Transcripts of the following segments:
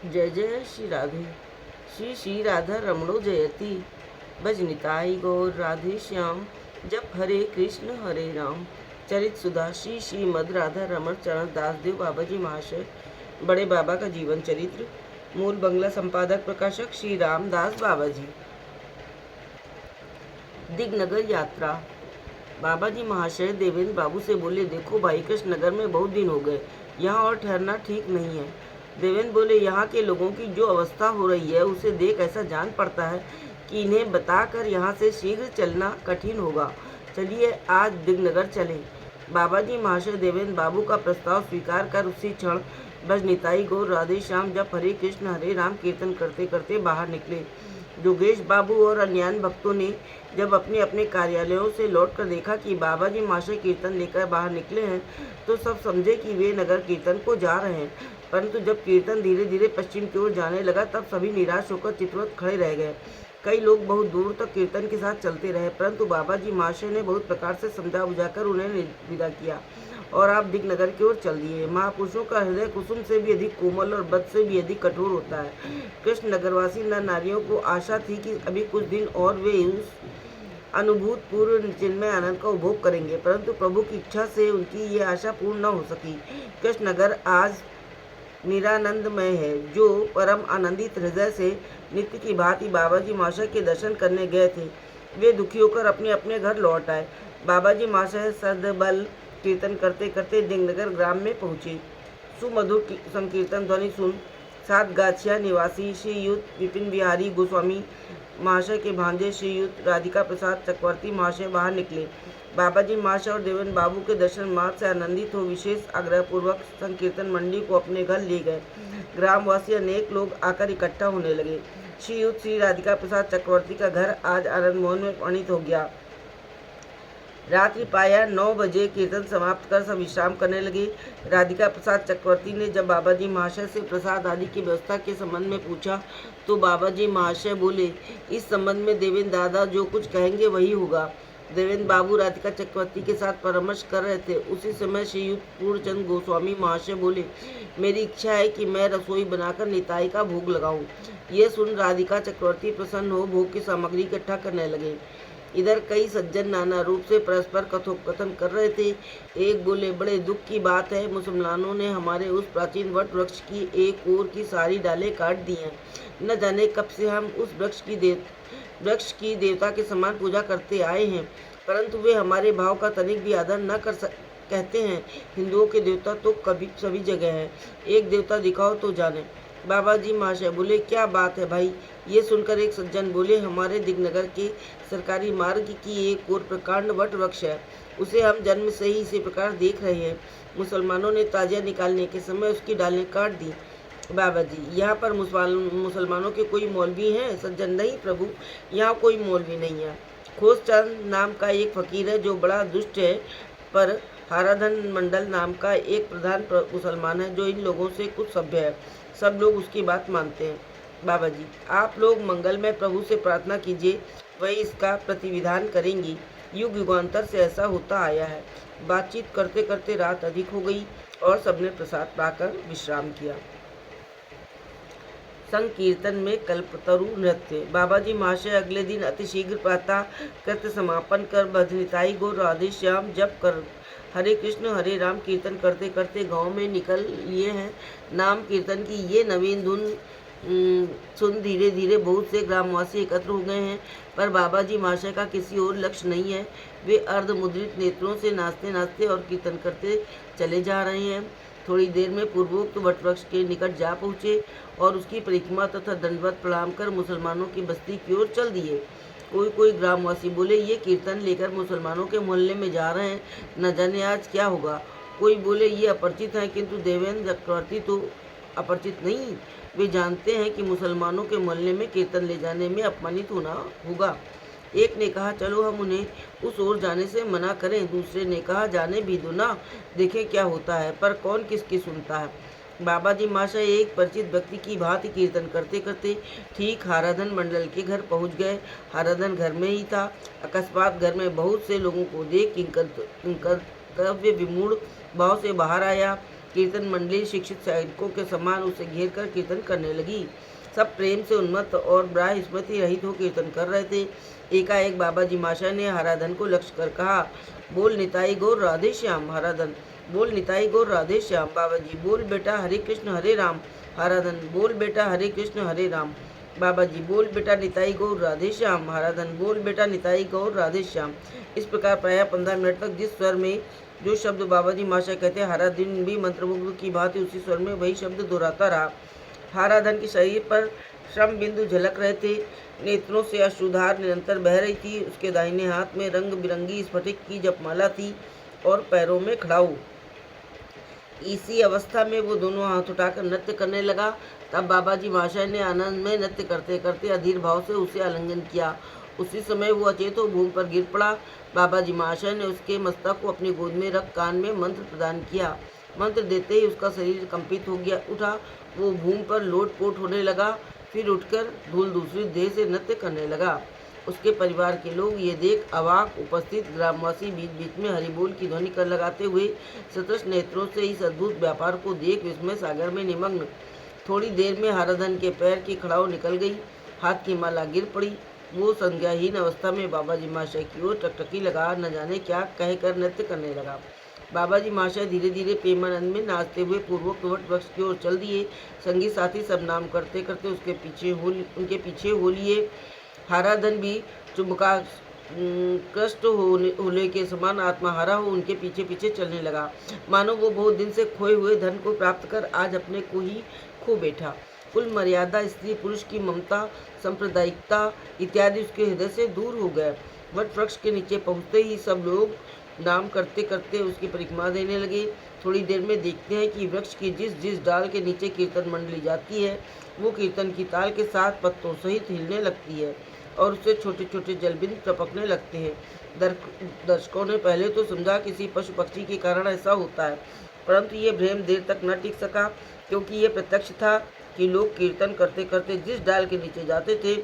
जय जय श्री राधे। श्री श्री राधा रमणो जयति। भजनिताई गौर राधे श्याम। जप हरे कृष्ण हरे राम। चरित सुधा श्री श्रीमद राधा रमण चरण दासदेव बाबा जी महाशय। बड़े बाबा का जीवन चरित्र। मूल बंगला संपादक प्रकाशक श्री रामदास बाबा जी। दिगनगर यात्रा। बाबा जी महाशय देवेंद्र बाबू से बोले, देखो भाई, कृष्ण नगर में बहुत दिन हो गए, यहाँ और ठहरना ठीक नहीं है। देवेंद्र बोले, यहाँ के लोगों की जो अवस्था हो रही है उसे देख ऐसा जान पड़ता है कि इन्हें बताकर यहाँ से शीघ्र चलना कठिन होगा। चलिए आज दिगनगर चलें। बाबा जी महाशय देवेंद्र बाबू का प्रस्ताव स्वीकार कर उसी क्षण भजनिताई गौर राधे श्याम जप हरे कृष्ण हरे राम कीर्तन करते करते बाहर निकले। योगेश बाबू और अन्य भक्तों ने जब अपने अपने कार्यालयों से लौटकर देखा कि बाबा जी महाशय कीर्तन लेकर बाहर निकले हैं तो सब समझे कि वे नगर कीर्तन को जा रहे हैं। परंतु जब कीर्तन धीरे धीरे पश्चिम की ओर जाने लगा तब सभी निराश होकर चितवत खड़े रह गए। कई लोग बहुत दूर तक कीर्तन के साथ चलते रहे, परंतु बाबा जी महाशय ने बहुत प्रकार से समझा बुझाकर उन्हें विदा किया और आप दिगनगर की ओर चल दिए। महापुरुषों का हृदय कुसुम से भी अधिक कोमल और बद से भी अधिक कठोर होता है। कृष्ण नगरवासी नर नारियों को आशा थी कि अभी कुछ दिन और वे उस अनुभूत पूर्व चिन्मय आनंद का उपभोग करेंगे, परंतु प्रभु की इच्छा से उनकी ये आशा पूर्ण न हो सकी। कृष्ण नगर आज निरानंदमय है। जो परम आनंदित हृदय से नित्य की भांति बाबा जी महाशय के दर्शन करने गए थे, वे दुखी होकर अपने अपने घर लौट आए। बाबा जी महाशय सदबल कीर्तन करते करते दिगनगर ग्राम में पहुँचे। सुमधुर संकीर्तन ध्वनि सुन सातगाछिया निवासी श्रीयुत विपिन बिहारी गोस्वामी महाशय के भांजे श्रीयुत राधिका प्रसाद चक्रवर्ती महाशय बाहर निकले। बाबा जी महाशय और देवेंद्र बाबू के दर्शन मार्ग से आनंदित हो विशेष आग्रहपूर्वक संकीर्तन मंडी को अपने घर ले गए। ग्रामवासी अनेक लोग आकर इकट्ठा होने लगे। श्रीयुत श्री राधिका प्रसाद चक्रवर्ती का घर आज आनंद मोहन में परिणित हो गया। रात्रि पाया 9 बजे कीर्तन समाप्त कर सब विश्राम करने लगे। राधिका प्रसाद चक्रवर्ती ने जब बाबा जी महाशय से प्रसाद आदि की व्यवस्था के संबंध में पूछा तो बाबा जी महाशय बोले, इस संबंध में देवेंद्र दादा जो कुछ कहेंगे वही होगा। देवेंद्र बाबू राधिका चक्रवर्ती के साथ परामर्श कर रहे थे। उसी समय श्रीयुत पूर्णचंद गोस्वामी महाशय बोले, मेरी इच्छा है कि मैं रसोई बनाकर निताई का भोग लगाऊं। ये सुन राधिका चक्रवर्ती प्रसन्न हो भोग की सामग्री इकट्ठा करने लगे। इधर कई सज्जन नाना रूप से परस्पर कथोपकथन कर रहे थे। एक बोले, बड़े दुख की बात है, मुसलमानों ने हमारे उस प्राचीन वट वृक्ष की एक ओर की सारी डालें काट दी हैं। न जाने कब से हम उस वृक्ष की देवता के समान पूजा करते आए हैं, परंतु वे हमारे भाव का तनिक भी आदर न कहते हैं। हिंदुओं के देवता तो कभी सभी जगह हैं, एक देवता दिखाओ तो जाने। बाबा जी महाशय बोले, क्या बात है भाई। ये सुनकर एक सज्जन बोले, हमारे दिगनगर के सरकारी मार्ग की एक और प्रकांड वट वृक्ष है, उसे हम जन्म से ही इसी प्रकार देख रहे हैं। मुसलमानों ने ताजिया निकालने के समय उसकी डालें काट दी। बाबा जी, यहाँ पर मुसलमानों के कोई मौलवी हैं? सज्जन, नहीं प्रभु, यहाँ कोई मौलवी नहीं है। खोसचंद नाम का एक फकीर है जो बड़ा दुष्ट है, पर हाराधन मंडल नाम का एक प्रधान मुसलमान है जो इन लोगों से कुछ सभ्य है। सब लोग उसकी बात मानते हैं। बाबा जी, आप लोग मंगलमय प्रभु से प्रार्थना कीजिए, वही इसका प्रतिविधान करेंगी। युग युगांतर से ऐसा होता आया है। बातचीत करते करते रात अधिक हो गई और सबने प्रसाद पाकर विश्राम किया। संकीर्तन में कल्पतरु नृत्य। बाबा जी महाशय अगले दिन अतिशीघ्र प्रातः कृत्य समापन कर भजनिताई गौर राधे श्याम जप कर हरे कृष्ण हरे राम कीर्तन करते करते गांव में निकल लिए हैं। नाम कीर्तन की ये नवीन धुन सुन धीरे धीरे बहुत से ग्रामवासी एकत्र हो गए हैं, पर बाबा जी महाशय का किसी और लक्ष्य नहीं है। वे अर्धमुद्रित नेत्रों से नाचते नाचते और कीर्तन करते चले जा रहे हैं। थोड़ी देर में पूर्वोक्त वटवृक्ष के निकट जा पहुँचे और उसकी परिक्रमा तथा दंडवत प्रणाम कर मुसलमानों की बस्ती की ओर चल दिए। कोई ग्रामवासी बोले, ये कीर्तन लेकर मुसलमानों के मोहल्ले में जा रहे हैं, न जाने आज क्या होगा। कोई बोले, ये अपरिचित हैं, किंतु देवेंद्र चक्रवर्ती तो अपरिचित नहीं। वे जानते हैं कि मुसलमानों के मोहल्ले में कीर्तन ले जाने में अपमानित होना होगा। एक ने कहा, चलो हम उन्हें उस ओर जाने से मना करें। दूसरे ने कहा, जाने भी दो ना, देखें क्या होता है। पर कौन किसकी सुनता है। बाबा जी महाशय एक परिचित व्यक्ति की भांति कीर्तन करते करते ठीक हाराधन मंडल के घर पहुंच गए। हाराधन घर में ही था। अकस्मात घर में बहुत से लोगों को देख किंकर्तव्य विमूढ़ भाव से बाहर आया कीर्तन मंडली शिक्षित सैनिकों के समान उसे घेर कर कीर्तन करने लगी। सब प्रेम से उन्मत्त और ब्राह्य स्मृति रहित हो कीर्तन कर रहे थे। एकाएक बाबा जी माशा ने हराधन को लक्ष्य कर कहा, बोल निताई गौर राधे श्याम। हराधन, बोल निताई गौर राधे श्याम। बाबा जी, बोल बेटा हरे कृष्ण हरे राम। हराधन, बोल बेटा हरे कृष्ण हरे राम। बाबा जी, बोल बेटा निताई गौर राधे श्याम। हराधन, बोल बेटा निताई गौर राधे श्याम। इस प्रकार प्रायः 15 मिनट तक जिस स्वर में जो शब्द बाबा जी माशा कहते, हराधन भी मंत्रमुग्ध की भांति उसी स्वर में वही शब्द दोहराता रहा। हराधन के शरीर पर श्रम बिंदु झलक रहे थे, नेत्रों से अश्रुधार निरंतर बह रही थी। उसके दाहिने हाथ में रंग बिरंगी स्फटिक की जपमाला थी और पैरों में खड़ाऊ। इसी अवस्था में वो दोनों हाथ उठाकर नृत्य करने लगा। तब बाबा जी माशा ने आनंद में नृत्य करते करते अधीर भाव से उसे आलिंगन किया। उसी समय वो अचेत हो भूमि पर गिर पड़ा। बाबा जी माशा ने उसके मस्तक को अपनी गोद में रख कान में मंत्र प्रदान किया। मंत्र देते ही उसका शरीर कंपित हो गया उठा। वो भूमि पर लोटपोट होने लगा, फिर उठकर धूल दूसरी देह से नृत्य करने लगा। उसके परिवार के लोग ये देख अवाक, उपस्थित ग्रामवासी बीच बीच में हरिबोल की ध्वनि कर लगाते हुए सतृष नेत्रों से इस अद्भुत व्यापार को देख विस्मय सागर में निमग्न। थोड़ी देर में हराधन के पैर की खड़ाऊ निकल गई, हाथ की माला गिर पड़ी। वो संज्ञाहीन अवस्था में बाबा जी माशा की ओर टकटकी लगा न जाने क्या कहकर नृत्य करने लगा। बाबा जी माशा धीरे धीरे प्रेमानंद में नाचते हुए पूर्वोक्त वट वृक्ष की ओर चल दिए। संगी साथी सब नाम करते करते उनके पीछे हो लिए। हराधन भी चुंबका कष्ट होने के समान आत्माहारा हो उनके पीछे पीछे चलने लगा, मानो वो बहुत दिन से खोए हुए धन को प्राप्त कर आज अपने को ही खो बैठा। कुल मर्यादा, स्त्री पुरुष की ममता, सांप्रदायिकता इत्यादि उसके हृदय से दूर हो गए। वट वृक्ष के नीचे पहुँचते ही सब लोग नाम करते करते उसकी परिक्रमा देने लगे। थोड़ी देर में देखते हैं कि वृक्ष की जिस जिस डाल के नीचे कीर्तन मंडली जाती है, वो कीर्तन की ताल के साथ पत्तों सहित हिलने लगती है और उससे छोटे छोटे जलबिंदु टपकने लगते हैं। दर्शकों ने पहले तो समझा किसी पशु पक्षी के कारण ऐसा होता है, परंतु ये भ्रम देर तक न टिक सका, क्योंकि ये प्रत्यक्ष था कि लोग कीर्तन करते करते जिस डाल के नीचे जाते थे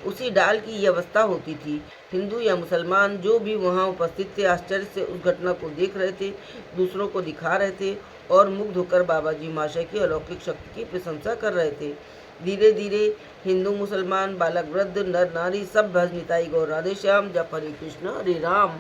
उसी डाल की ये अवस्था होती थी। हिंदू या मुसलमान जो भी वहाँ उपस्थित थे आश्चर्य से उस घटना को देख रहे थे, दूसरों को दिखा रहे थे और मुग्ध होकर बाबा जी माशा की अलौकिक शक्ति की प्रशंसा कर रहे थे। धीरे धीरे हिंदू मुसलमान, बालक वृद्ध, नर नारी सब भज निताई गौर राधे श्याम, जप हरे कृष्ण हरे राम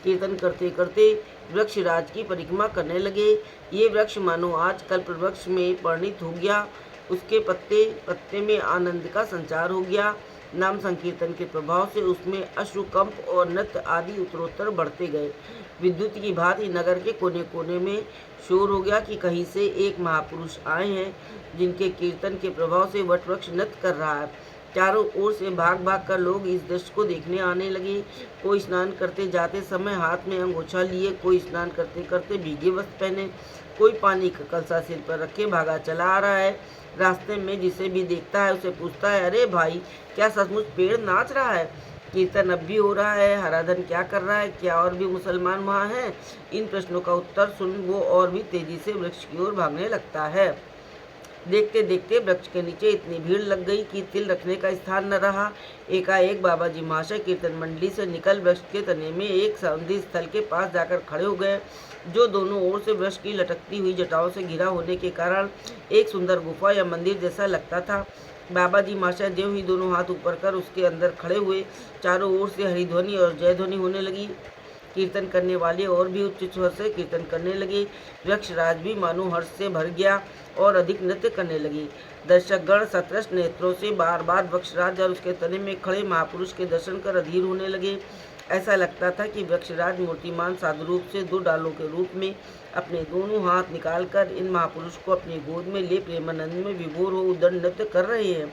कीर्तन करते करते वृक्ष राज की परिक्रमा करने लगे। ये वृक्ष मानो आज कल्प वृक्ष में परिणित हो गया। उसके पत्ते पत्ते में आनंद का संचार हो गया। नाम संकीर्तन के प्रभाव से उसमें अश्रुकंप और नृत्य आदि उत्तरोत्तर बढ़ते गए। विद्युत की भांति नगर के कोने कोने में शोर हो गया कि कहीं से एक महापुरुष आए हैं, जिनके कीर्तन के प्रभाव से वट वृक्ष नृत्य कर रहा है। चारों ओर से भाग भाग कर लोग इस दृश्य को देखने आने लगे। कोई स्नान करते जाते समय हाथ में अंगोछा लिए, कोई स्नान करते करते भीगे वस्त्र पहने, कोई पानी का कलसा सिर पर रखे भागा चला आ रहा है। रास्ते में जिसे भी देखता है उसे पूछता है, अरे भाई, क्या सचमुच पेड़ नाच रहा है? कीर्तन अब भी हो रहा है? हराधन क्या कर रहा है? क्या और भी मुसलमान वहाँ हैं? इन प्रश्नों का उत्तर सुन वो और भी तेजी से वृक्ष की ओर भागने लगता है। देखते देखते वृक्ष के नीचे इतनी भीड़ लग गई कि तिल रखने का स्थान न रहा। एकाएक बाबा जी माशा कीर्तन मंडली से निकल वृक्ष के तने में एक समाधि स्थल के पास जाकर खड़े हो गए, जो दोनों ओर से वृक्ष की लटकती हुई जटाओं से घिरा होने के कारण एक सुंदर गुफा या मंदिर जैसा लगता था। बाबा जी माशा ज्यों ही दोनों हाथ ऊपर कर उसके अंदर खड़े हुए, चारों ओर से हरिध्वनि और जय ध्वनि होने लगी। कीर्तन करने वाले और भी उच्च स्वर से कीर्तन करने लगे। वृक्ष राज भी मानो हर्ष से भर गया और अधिक नृत्य करने लगी। दर्शकगण सतृष्ण नेत्रों से बार बार वृक्षराज और उसके तने में खड़े महापुरुष के दर्शन कर अधीर होने लगे। ऐसा लगता था कि वृक्षराज मूर्तिमान साधु रूप से दो डालों के रूप में अपने दोनों हाथ निकालकर इन महापुरुष को अपनी गोद में ले प्रेमानंद में विभोर हो उदंड नृत्य कर रहे हैं।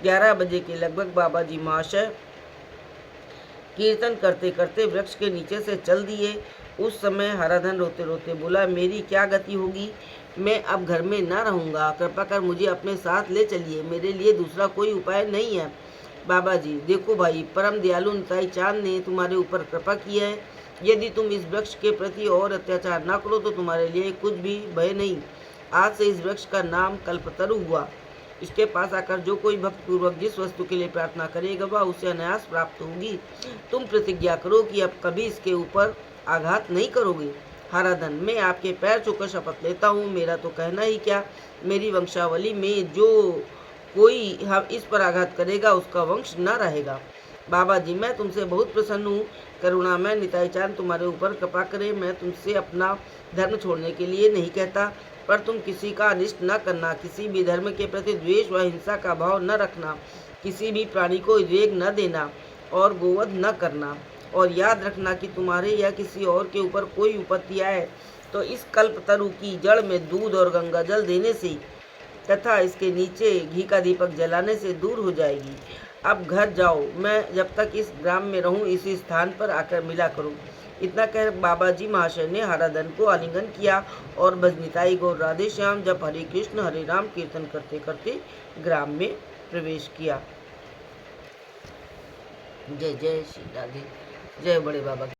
11 बजे के लगभग बाबा जी माशा कीर्तन करते करते वृक्ष के नीचे से चल दिए। उस समय हराधन रोते रोते बोला, मेरी क्या गति होगी? मैं अब घर में न रहूँगा, कृपा कर मुझे अपने साथ ले चलिए, मेरे लिए दूसरा कोई उपाय नहीं है। बाबा जी, देखो भाई, परम दयालु निताई चांद ने तुम्हारे ऊपर कृपा की है। यदि तुम इस वृक्ष के प्रति और अत्याचार न करो तो तुम्हारे लिए कुछ भी भय नहीं। आज से इस वृक्ष का नाम कल्पतरु हुआ। इसके पास आकर जो कोई भक्त पूर्वक जिस वस्तु के लिए प्रार्थना करेगा वह उसे अनायास प्राप्त होगी। तुम प्रतिज्ञा करो कि अब कभी इसके ऊपर आघात नहीं करोगे। हराधन, मैं आपके पैर छूकर शपथ लेता हूँ, मेरा तो कहना ही क्या, मेरी वंशावली में जो कोई हम इस पर आघात करेगा उसका वंश न रहेगा। बाबा जी, मैं तुमसे बहुत प्रसन्न हूँ। करुणामय निताई चांद तुम्हारे ऊपर कृपा करे। मैं तुमसे अपना धर्म छोड़ने के लिए नहीं कहता, पर तुम किसी का अनिष्ट न करना, किसी भी धर्म के प्रति द्वेष व हिंसा का भाव न रखना, किसी भी प्राणी को उद्वेग न देना और गोवध न करना। और याद रखना कि तुम्हारे या किसी और के ऊपर कोई विपत्ति आए तो इस कल्पतरु की जड़ में दूध और गंगा जल देने से तथा इसके नीचे घी का दीपक जलाने से दूर हो जाएगी। अब घर जाओ, मैं जब तक इस ग्राम में रहूं इसी स्थान पर आकर मिला करूं। इतना कह बाबा जी महाशय ने हराधन को आलिंगन किया और भजनिताई गौर राधे श्याम जब हरे कृष्ण हरे राम कीर्तन करते करते ग्राम में प्रवेश किया। जय जय श्री राधे, जय बड़े बाबा।